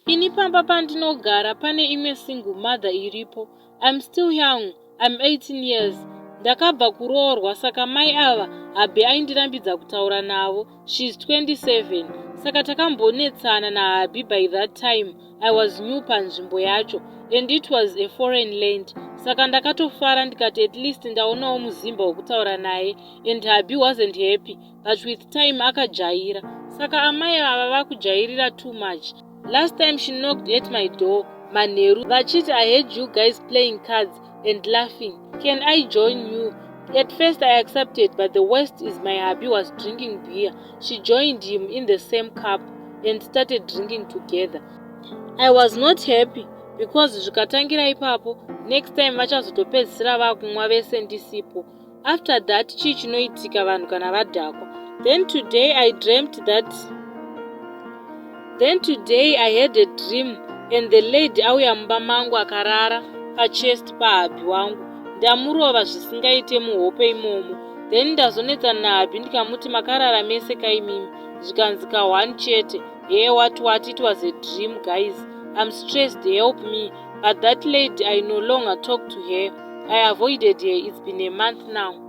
Ini pamba pandinogara pane imwe single mother iripo. I'm still young. I'm 18 years. Ndakabva kuroorwa saka mai ava Habe aindirambidza kutaura navo. She's 27. Saka takambonetsana naHabi. By that time I was new panzvimbo yacho and it was a foreign land. Saka ndakatofara ndikati at least ndaonawo muzimba wokutaura naye, and Habi wasn't happy, but with time akajaira. Saka amai ava vakujairira too much. Last time she knocked at my door, manheru vachiti, I heard you guys playing cards and laughing. Can I join you? At first I accepted, but the worst is my Habi was drinking beer. She joined him in the same cup and started drinking together. I was not happy because zvikatangira ipapo, next time vachazotopedzisira vakumwa vese ndisipo. After that chii chinoitika vanhu kana vadhakwa. Then today I had a dream and the lady auya mumba mangu akarara pachest paHabi wangu. Ndamurova zvisingaite muhope imomo. Then ndazonetsana naHabi ndikamuti makarara mese kaimimi. Zvikanzika one chete. Hey, what, it was a dream, guys. I'm stressed, help me. But that lady, I no longer talk to her. I avoided her. It's been a month now.